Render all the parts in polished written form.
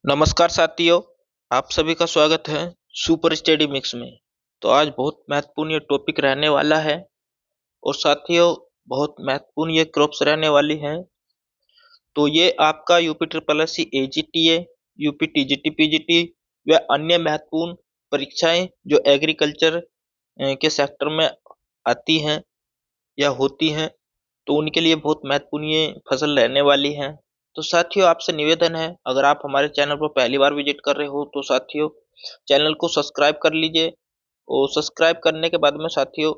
नमस्कार साथियों, आप सभी का स्वागत है सुपर स्टडी मिक्स में। तो आज बहुत महत्वपूर्ण ये टॉपिक रहने वाला है और साथियों बहुत महत्वपूर्ण ये क्रॉप्स रहने वाली हैं। तो ये आपका UP triple S C AGTA, UP TGT PGT व अन्य महत्वपूर्ण परीक्षाएं जो एग्रीकल्चर के सेक्टर में आती हैं या होती हैं, तो उनके लिए बहुत महत्वपूर्ण ये फसल रहने वाली है। तो साथियों आपसे निवेदन है, अगर आप हमारे चैनल पर पहली बार विजिट कर रहे हो तो साथियों चैनल को सब्सक्राइब कर लीजिए। और सब्सक्राइब करने के बाद में साथियों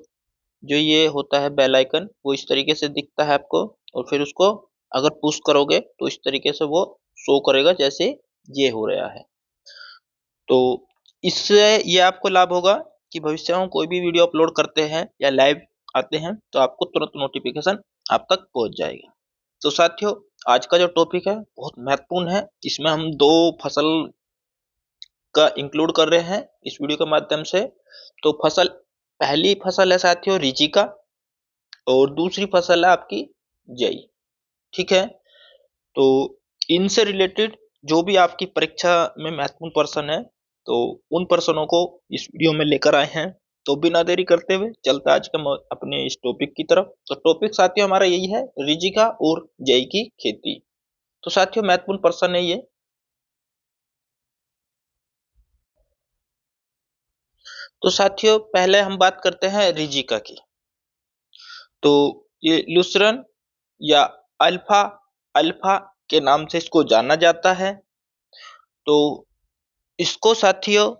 जो ये होता है बेल आइकन वो इस तरीके से दिखता है आपको, और फिर उसको अगर पुश करोगे तो इस तरीके से वो शो करेगा जैसे ये हो रहा है। तो इससे ये आपको लाभ होगा कि भविष्य में कोई भी वीडियो अपलोड करते हैं या लाइव आते हैं तो आपको तुरंत नोटिफिकेशन आप तक पहुंच जाएगा। तो साथियों आज का जो टॉपिक है बहुत महत्वपूर्ण है, इसमें हम दो फसल का इंक्लूड कर रहे हैं इस वीडियो के माध्यम से। तो पहली फसल है साथियों रिजिका और दूसरी फसल है आपकी जई। ठीक है, तो इनसे रिलेटेड जो भी आपकी परीक्षा में महत्वपूर्ण पर्सन है तो उन पर्सनों को इस वीडियो में लेकर आए हैं। तो बिना देरी करते हुए चलते आज के अपने इस टॉपिक की तरफ। तो टॉपिक साथियों हमारा यही है, रिजिका और जई की खेती। तो साथियों महत्वपूर्ण पर्सन है ये। तो साथियों पहले हम बात करते हैं रिजिका की। तो ये लुसरन या अल्फा अल्फा के नाम से इसको जाना जाता है। तो इसको साथियों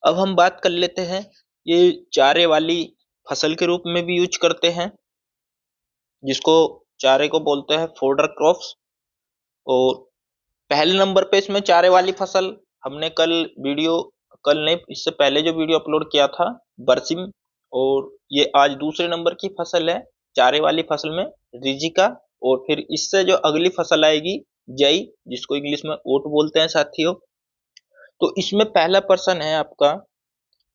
अब हम बात कर लेते हैं, ये चारे वाली फसल के रूप में भी यूज करते हैं, जिसको चारे को बोलते हैं फोडर क्रॉप्स। और पहले नंबर पे इसमें चारे वाली फसल हमने कल नहीं इससे पहले जो वीडियो अपलोड किया था बरसिम, और ये आज दूसरे नंबर की फसल है चारे वाली फसल में रिजिका। और फिर इससे जो अगली फसल आएगी जई, जिसको इंग्लिश में ओट बोलते हैं साथियों। तो इसमें पहला पर्सन है आपका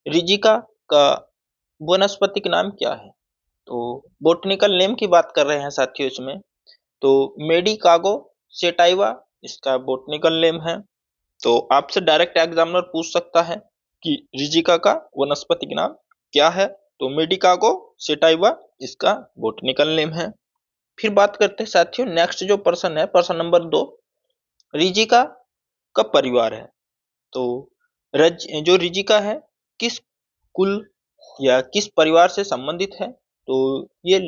रिजिका का वनस्पतिक नाम क्या है। तो बोटनिकल नेम की बात कर रहे हैं साथियों इसमें। तो मेडिकागो सेटाइवा इसका बोटनिकल नेम है। तो आपसे डायरेक्ट एग्जामिनर पूछ सकता है कि रिजिका का वनस्पतिक नाम क्या है। तो मेडिकागो सेटाइवा इसका बोटनिकल नेम है। फिर बात करते हैं साथियों नेक्स्ट जो पर्सन है, पर्सन नंबर 2, रिजिका का परिवार है। तो जो रिजिका है किस कुल या किस परिवार से संबंधित है। तो ये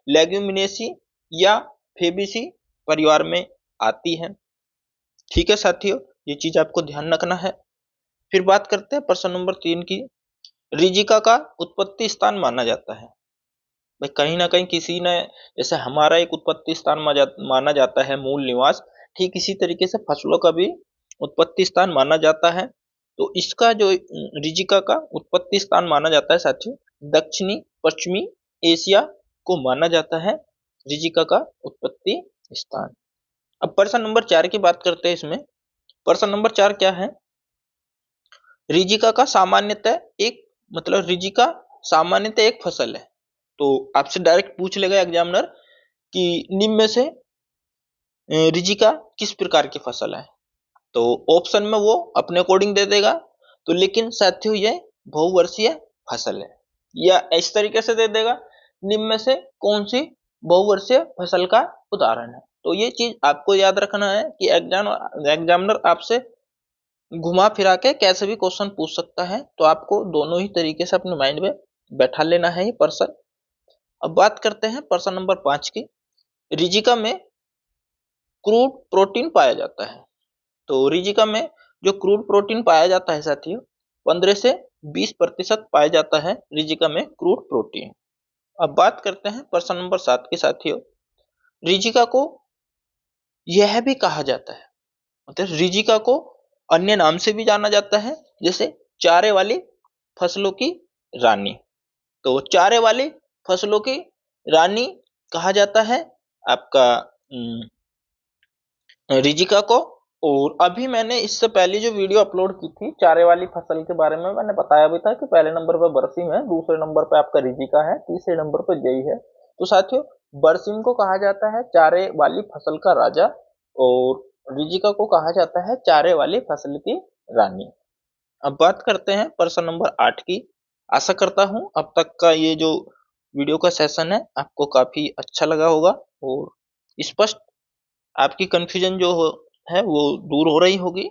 लेग्यूमिनेसी या फेबेसी परिवार में आती है। ठीक है साथियों, ये चीज आपको ध्यान रखना है। फिर बात करते हैं पर्सन नंबर 3 की। रिजिका का उत्पत्ति स्थान माना जाता है भाई कहीं ना कहीं किसी ने, जैसे हमारा एक उत्पत्ति स्थान माना जाता है मूल निवास, ठीक इसी तरीके से फसलों का भी उत्पत्ति स्थान माना जाता है। तो इसका जो रिजिका का उत्पत्ति स्थान माना जाता है साथियों दक्षिणी पश्चिमी एशिया को माना जाता है रिजिका का उत्पत्ति स्थान। अब पर्सन नंबर 4 की बात करते हैं इसमें। पर्सन नंबर 4 क्या है, रिजिका का सामान्यतः एक रिजिका सामान्यतः एक फसल है। तो आपसे डायरेक्ट पूछ लेगा एग्जामिनर कि निम्न में से रिजिका किस प्रकार की फसल है। तो ऑप्शन में वो अपने अकॉर्डिंग दे देगा। तो लेकिन साथियों ये बहुवर्षीय फसल है, या इस तरीके से दे देगा निम्न में से कौन सी बहुवर्षीय फसल का उदाहरण है। तो ये चीज आपको याद रखना है कि एग्जामिनर आपसे घुमा फिरा के कैसे भी क्वेश्चन पूछ सकता है। तो आपको दोनों ही तरीके से अपने माइंड में बैठा लेना है ये पर्सन। अब बात करते हैं पर्सन नंबर 5 की। रिजिका में क्रूड प्रोटीन पाया जाता है। तो रिजिका में जो क्रूड प्रोटीन पाया जाता है साथियों 15 से 20% पाया जाता है रिजिका में क्रूड प्रोटीन। अब बात करते हैं पर्सन नंबर 7 के साथियों। रिजिका को यह भी कहा जाता है, रिजिका को अन्य नाम से भी जाना जाता है, जैसे चारे वाली फसलों की रानी। तो चारे वाली फसलों की रानी कहा जाता है आपका रिजिका को। और अभी मैंने इससे पहले जो वीडियो अपलोड की थी चारे वाली फसल के बारे में, मैंने बताया भी था कि पहले नंबर पर बरसिम है, दूसरे नंबर पर आपका रिजिका है, तीसरे नंबर पर जई है। तो साथियों बरसिम को कहा जाता है चारे वाली फसल का राजा, और रिजिका को कहा जाता है चारे वाली फसल की रानी। अब बात करते हैं प्रश्न नंबर 8 की। आशा करता हूं अब तक का ये जो वीडियो का सेशन है आपको काफी अच्छा लगा होगा और स्पष्ट आपकी कंफ्यूजन जो है वो दूर हो रही होगी।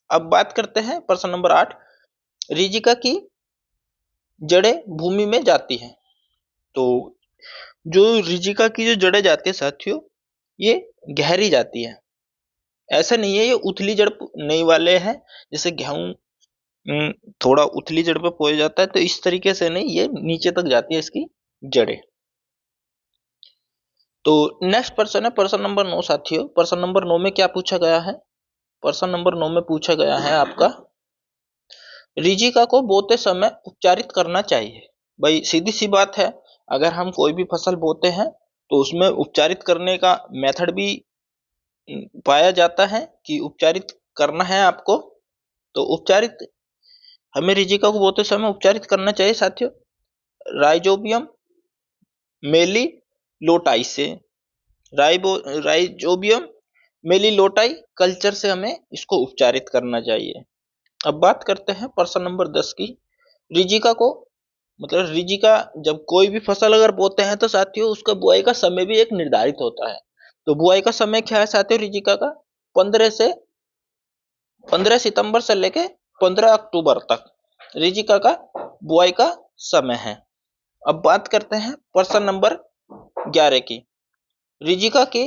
अब बात करते हैं प्रश्न नंबर 8। रिजिका की जड़ें भूमि में जाती हैं। तो जो रिजिका की जो जड़ें जाती है साथियों, ये गहरी जाती है। ऐसा नहीं है ये उथली जड़ नहीं वाले हैं, जैसे गेहूं थोड़ा उथली जड़ पे बोया जाता है, तो इस तरीके से नहीं, ये नीचे तक जाती है इसकी जड़ें। तो नेक्स्ट प्रश्न है प्रश्न नंबर 9 साथियों। प्रश्न नंबर 9 में क्या पूछा गया है? प्रश्न नंबर 9 में पूछा गया है आपका, रिजिका को बोते समय उपचारित करना चाहिए। भाई सीधी सी बात है, अगर हम कोई भी फसल बोते हैं तो उसमें उपचारित करने का मेथड भी पाया जाता है कि उपचारित करना है आपको। तो उपचारित हमें रिजिका को बोते समय उपचारित करना चाहिए साथियों, राइजोबियम मेलिलोटाई से। राइजोबियम मेलिलोटाई कल्चर से हमें इसको उपचारित करना चाहिए। अब बात करते हैं प्रश्न नंबर 10 की। रिजिका को मतलब रिजिका जब कोई भी फसल अगर बोते हैं तो साथियों उसका बुआई का समय भी एक निर्धारित होता है। तो बुआई का समय क्या है साथियों रिजिका का? 15 सितंबर से लेके 15 अक्टूबर तक रिजिका का बुआई का समय है। अब बात करते हैं प्रश्न नंबर 11 की। रिजिका के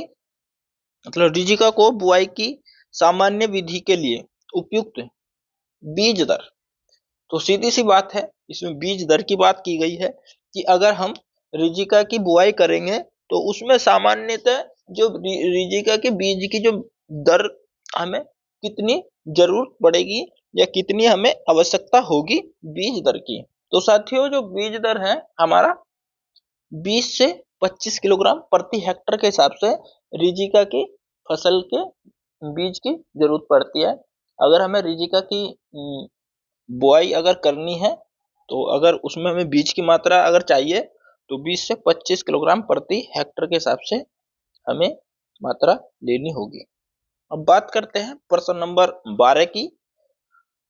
रिजिका को बुआई की सामान्य विधि के लिए उपयुक्त बीज दर। तो सीधी सी बात है, इसमें बीज दर की बात की गई है कि अगर हम रिजिका की बुआई करेंगे तो उसमें सामान्यतः जो रिजिका के बीज की जो दर हमें कितनी जरूरत पड़ेगी या कितनी हमें आवश्यकता होगी बीज दर की। तो साथियों जो बीज दर है हमारा 20 से 25 किलोग्राम प्रति हेक्टर के हिसाब से रिजिका की फसल के बीज की जरूरत पड़ती है। अगर हमें रिजिका की बुआई अगर करनी है तो अगर उसमें हमें बीज की मात्रा अगर चाहिए तो 20 से 25 किलोग्राम प्रति हेक्टर के हिसाब से हमें मात्रा लेनी होगी। अब बात करते हैं प्रश्न नंबर 12 की।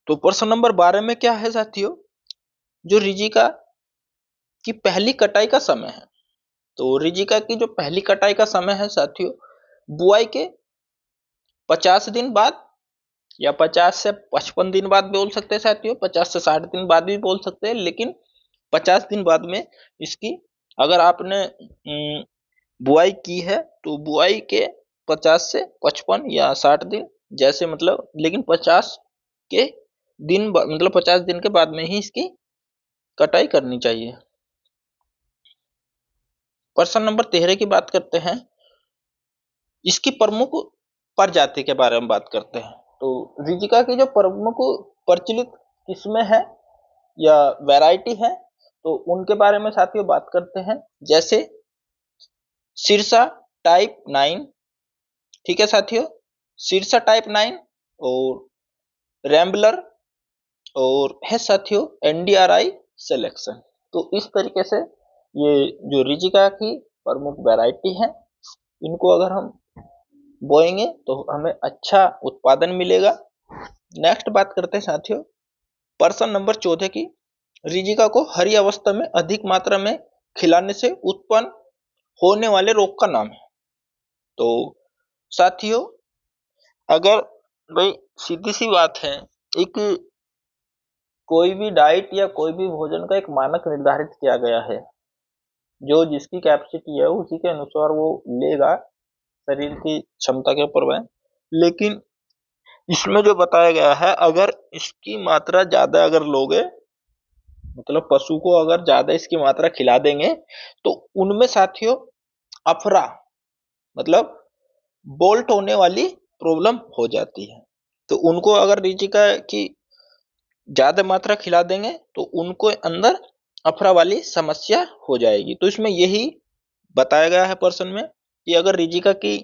तो प्रश्न नंबर 12 में क्या है साथियों, जो रिजिका की पहली कटाई का समय है। तो रिजिका की जो पहली कटाई का समय है साथियों, बुआई के 50 दिन बाद या 50 से 55 दिन बाद बोल सकते हैं साथियों, 50 से 60 दिन बाद भी बोल सकते हैं, लेकिन 50 दिन बाद में इसकी अगर आपने बुआई की है तो बुआई के 50 से 55 या 60 दिन जैसे लेकिन 50 के दिन 50 दिन के बाद में ही इसकी कटाई करनी चाहिए। प्रश्न नंबर 13 की बात करते हैं, इसकी प्रमुख प्रजाति के बारे में बात करते हैं। तो रिजिका की जो प्रमुख प्रचलित किस्में हैं या वैरायटी है तो उनके बारे में साथियों बात करते हैं। जैसे सिरसा टाइप 9, ठीक है साथियों, सिरसा टाइप 9 और रैम्बलर और है साथियों NDRI सिलेक्शन। तो इस तरीके से ये जो रिजिका की प्रमुख वैरायटी है, इनको अगर हम बोएंगे तो हमें अच्छा उत्पादन मिलेगा। नेक्स्ट बात करते हैं साथियों प्रश्न नंबर 14 की। रिजिका को हरी अवस्था में अधिक मात्रा में खिलाने से उत्पन्न होने वाले रोग का नाम है। तो साथियों अगर भाई सीधी सी बात है, एक कोई भी डाइट या कोई भी भोजन का एक मानक निर्धारित किया गया है, जो जिसकी कैपेसिटी है उसी के अनुसार वो लेगा, शरीर की क्षमता के ऊपर है। लेकिन इसमें जो बताया गया है, अगर इसकी मात्रा ज्यादा अगर लोगे पशु को अगर ज्यादा इसकी मात्रा खिला देंगे तो उनमें साथियों अफरा बोल्ट होने वाली प्रॉब्लम हो जाती है। तो उनको अगर रिजिका की ज्यादा मात्रा खिला देंगे तो उनको अंदर अफरा वाली समस्या हो जाएगी। तो इसमें यही बताया गया है प्रश्न में कि अगर रिजिका की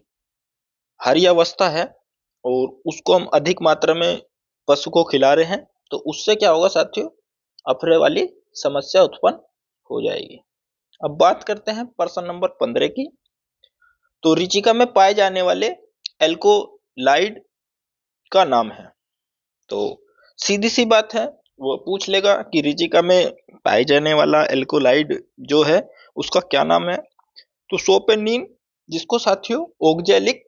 हरी अवस्था है और उसको हम अधिक मात्रा में पशु को खिला रहे हैं तो उससे क्या होगा साथियों, अफरे वाली समस्या उत्पन्न हो जाएगी। अब बात करते हैं प्रश्न नंबर 15 की। तो रिजिका में पाए जाने वाले एल्कोलाइड का नाम है। तो सीधी सी बात है, वो पूछ लेगा कि रिजिका में पाए जाने वाला एल्कोलाइड जो है उसका क्या नाम है। तो सोपेनिन, जिसको साथियों ऑक्जेलिक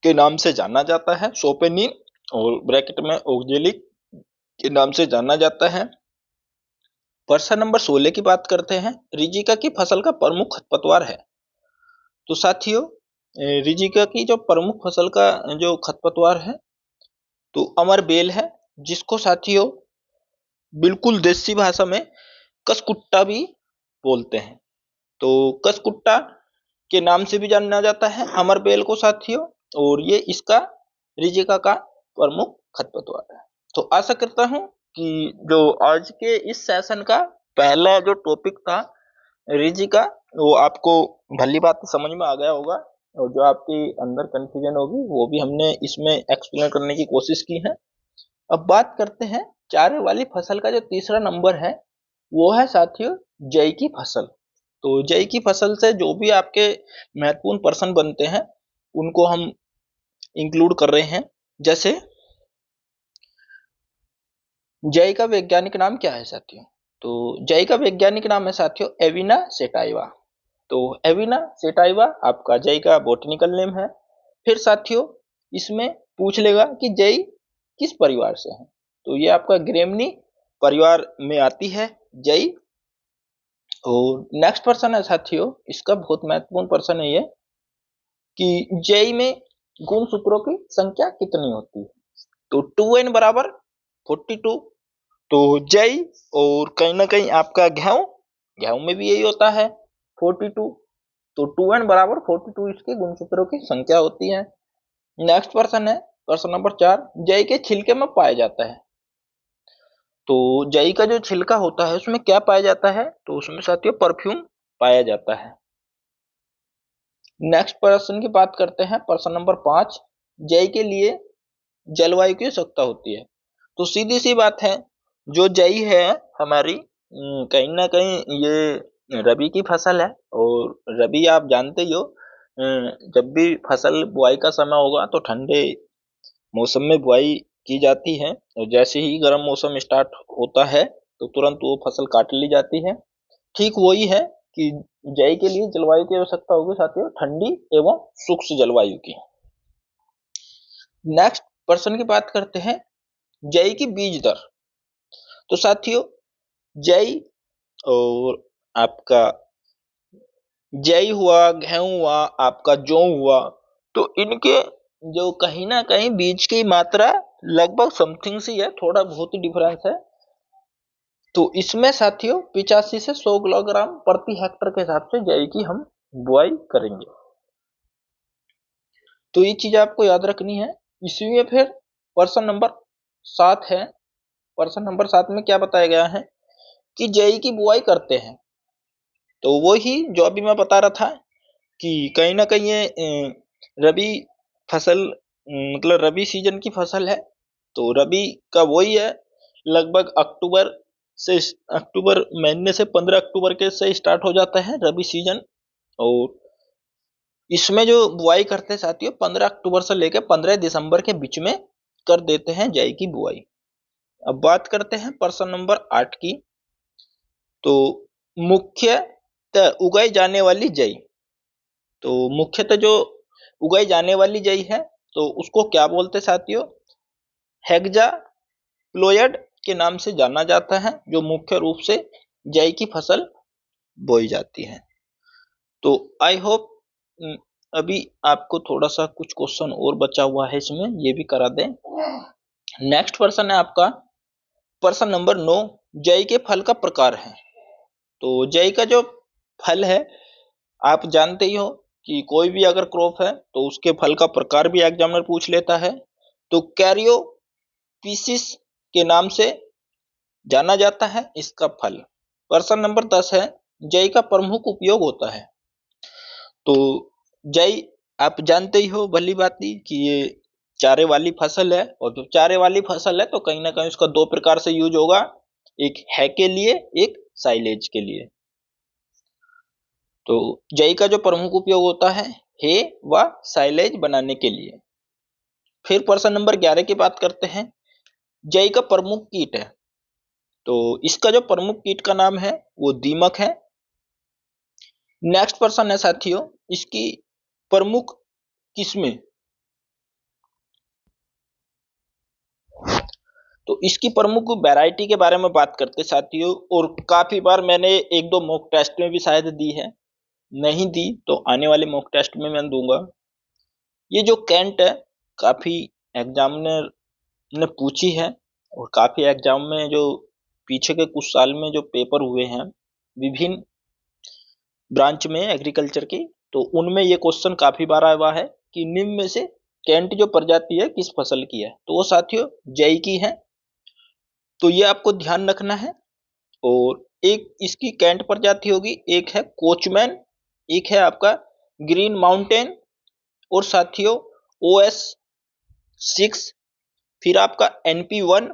के नाम से जाना जाता है, सोपेनिन और ब्रैकेट में ऑक्जेलिक के नाम से जाना जाता है। प्रश्न नंबर 16 की बात करते हैं। रिजिका की फसल का प्रमुख खरपतवार है। तो साथियों रिजिका की जो प्रमुख फसल का जो खरपतवार है तो अमर बेल है, जिसको साथियों बिल्कुल देसी भाषा में कसकुट्टा भी बोलते हैं। तो कसकुट्टा के नाम से भी जाना जाता है अमर बेल को साथियों, और ये इसका रिजिका का प्रमुख खरपतवार है। तो आशा करता हूं कि जो आज के इस सेशन का पहला जो टॉपिक था रिजिका, वो आपको भली बात समझ में आ गया होगा, और जो आपके अंदर कंफ्यूजन होगी वो भी हमने इसमें एक्सप्लेन करने की कोशिश की है। अब बात करते हैं चारे वाली फसल का जो तीसरा नंबर है, वो है साथियों जई की फसल। तो जई की फसल से जो भी आपके महत्वपूर्ण प्रश्न बनते हैं उनको हम इंक्लूड कर रहे हैं। जैसे जई का वैज्ञानिक नाम क्या है साथियों? तो जई का वैज्ञानिक नाम है साथियों एविना सेटाइवा। तो एविना सेटाइवा आपका जई का बॉटनिकल नेम है। फिर साथियों इसमें पूछ लेगा कि जई किस परिवार से है, तो ये आपका ग्रेमनी परिवार में आती है जई। और नेक्स्ट प्रश्न है साथियों, इसका बहुत महत्वपूर्ण प्रश्न है ये कि जई में गुणसूत्रों की संख्या कितनी होती है? तो 2n बराबर 42। तो जई और कहीं ना कहीं आपका गेहूं, गेहूं में भी यही होता है 42। तो 2n बराबर 42 इसके गुणसूत्रों की संख्या होती है। नेक्स्ट प्रश्न है प्रश्न नंबर 4, जई के छिलके में पाया जाता है। तो जई का जो छिलका होता है उसमें क्या पाया जाता है? तो उसमें साथियों परफ्यूम पाया जाता है। नेक्स्ट प्रश्न की बात करते हैं प्रश्न नंबर 5, जई के लिए जलवायु की आवश्यकता होती है। तो सीधी सी बात है, जो जई है हमारी कहीं ना कहीं ये रबी की फसल है, और रबी आप जानते ही हो जब भी फसल बुआई का समय होगा तो ठंडे मौसम में बुआई की जाती है, और जैसे ही गर्म मौसम स्टार्ट होता है तो तुरंत वो फसल काट ली जाती है। ठीक वही है कि जई के लिए जलवायु की आवश्यकता होगी साथियों ठंडी एवं शुष्क जलवायु की। नेक्स्ट प्रश्न की बात करते हैं जई की बीज दर। तो साथियों जई और आपका जई हुआ, गेहूं हुआ, आपका जौ हुआ, तो इनके जो कहीं ना कहीं बीज की मात्रा लगभग समथिंग सी है, थोड़ा बहुत ही डिफरेंस है। तो इसमें साथियों 85 से 100 किलोग्राम प्रति हेक्टर के हिसाब से जई की हम बुआई करेंगे। तो ये चीज आपको याद रखनी है। इसमें फिर प्रश्न नंबर 7 है। प्रश्न नंबर 7 में क्या बताया गया है कि जई की बुआई करते हैं। तो वो ही जो अभी मैं बता रहा था कि कहीं ना कहीं ये रबी फसल मतलब रबी सीजन की फसल है। तो रबी का वही है, लगभग अक्टूबर महीने से 15 अक्टूबर के से स्टार्ट हो जाता है रबी सीजन। और इसमें जो बुआई करते हैं साथियों 15 अक्टूबर से लेकर 15 दिसंबर के बीच में कर देते हैं जई की बुआई। अब बात करते हैं प्रश्न नंबर 8 की। तो मुख्यतः उगाई जाने वाली जई। तो मुख्यतः जो उगाई जाने वाली जई है तो उसको क्या बोलते हैं साथियों? हेक्सा प्लोयड के नाम से जाना जाता है, जो मुख्य रूप से जई की फसल बोई जाती है। तो आई होप अभी आपको थोड़ा सा कुछ क्वेश्चन और बचा हुआ है इसमें, ये भी करा दें। नेक्स्ट प्रश्न है आपका प्रश्न नंबर 9, जई के फल का प्रकार है। तो जई का जो फल है आप जानते ही हो कि कोई भी अगर क्रॉप है तो उसके फल का प्रकार भी एग्जामिनर पूछ लेता है। तो कैरियोपीसिस के नाम से जाना जाता है इसका फल। प्रश्न नंबर 10 है जई का प्रमुख उपयोग होता है। तो जई आप जानते ही हो भली बाती कि ये चारे वाली फसल है, और जब चारे वाली फसल है तो कहीं ना कहीं उसका दो प्रकार से यूज होगा, एक है के लिए, एक साइलेज के लिए। तो जई का जो प्रमुख उपयोग होता है हे व साइलेज बनाने के लिए। फिर प्रश्न नंबर 11 की बात करते हैं। जई का प्रमुख कीट है, तो इसका जो प्रमुख कीट का नाम है वो दीमक है। नेक्स्ट प्रश्न है साथियों, इसकी प्रमुख किस्में, तो इसकी प्रमुख वैरायटी के बारे में बात करते साथियों। और काफी बार मैंने एक दो मॉक टेस्ट में भी शायद दी है, नहीं दी तो आने वाले मॉक टेस्ट में मैं दूंगा। ये जो कैंट है, काफी एग्जामिनर ने पूछी है, और काफी एग्जाम में जो पीछे के कुछ साल में जो पेपर हुए हैं विभिन्न ब्रांच में एग्रीकल्चर की, तो उनमें ये क्वेश्चन काफी बार आया हुआ है कि निम्न में से कैंट जो प्रजाति है किस फसल की है, तो वो साथियों जई की है, तो ये आपको ध्यान रखना है। और एक इसकी कैंट प्रजाति होगी, एक है कोचमैन, एक है आपका ग्रीन माउंटेन, और साथियों OS6, फिर आपका NP1,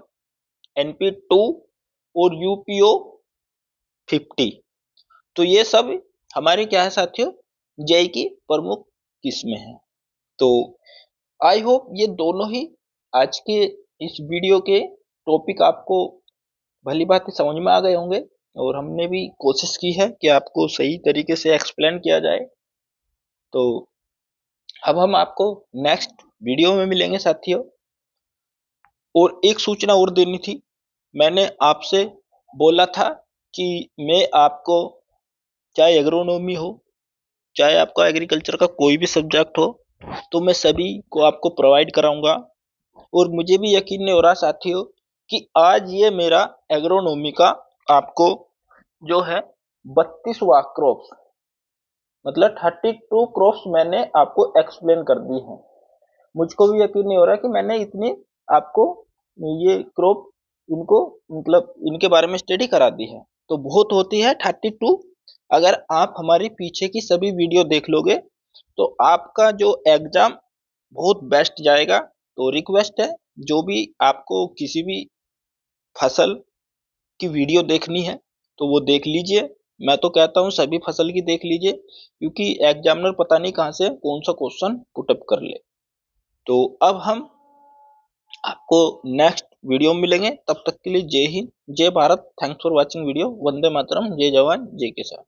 NP2 और UPO50। तो ये सब हमारे क्या है साथियों, जई की प्रमुख किस्में हैं। तो आई होप ये दोनों ही आज के इस वीडियो के टॉपिक आपको भली बात समझ में आ गए होंगे, और हमने भी कोशिश की है कि आपको सही तरीके से एक्सप्लेन किया जाए। तो अब हम आपको नेक्स्ट वीडियो में मिलेंगे साथियों। और एक सूचना और देनी थी, मैंने आपसे बोला था कि मैं आपको, चाहे एग्रोनॉमी हो, चाहे आपका एग्रीकल्चर का कोई भी सब्जेक्ट हो, तो मैं सभी को आपको प्रोवाइड कराऊंगा। और मुझे भी यकीन नहीं हो रहा साथियों कि आज ये मेरा एग्रोनॉमी का आपको जो है 32वां क्रॉप्स, मतलब 32 क्रॉप्स मैंने आपको एक्सप्लेन कर दी है। मुझको भी यकीन नहीं हो रहा कि मैंने इतनी आपको ये क्रॉप इनको मतलब इनके बारे में स्टडी करा दी है। तो बहुत होती है 32। अगर आप हमारी पीछे की सभी वीडियो देख लोगे तो आपका जो एग्जाम बहुत बेस्ट जाएगा। तो रिक्वेस्ट है, जो भी आपको किसी भी फसल की वीडियो देखनी है तो वो देख लीजिए। मैं तो कहता हूँ सभी फसल की देख लीजिए, क्योंकि एग्जामिनर पता नहीं कहाँ से कौन सा क्वेश्चन पुटअप कर ले। तो अब हम आपको नेक्स्ट वीडियो में मिलेंगे, तब तक के लिए जय हिंद, जय Bharat. Thanks for watching video. वंदे मातरम, जय जवान जय किसान।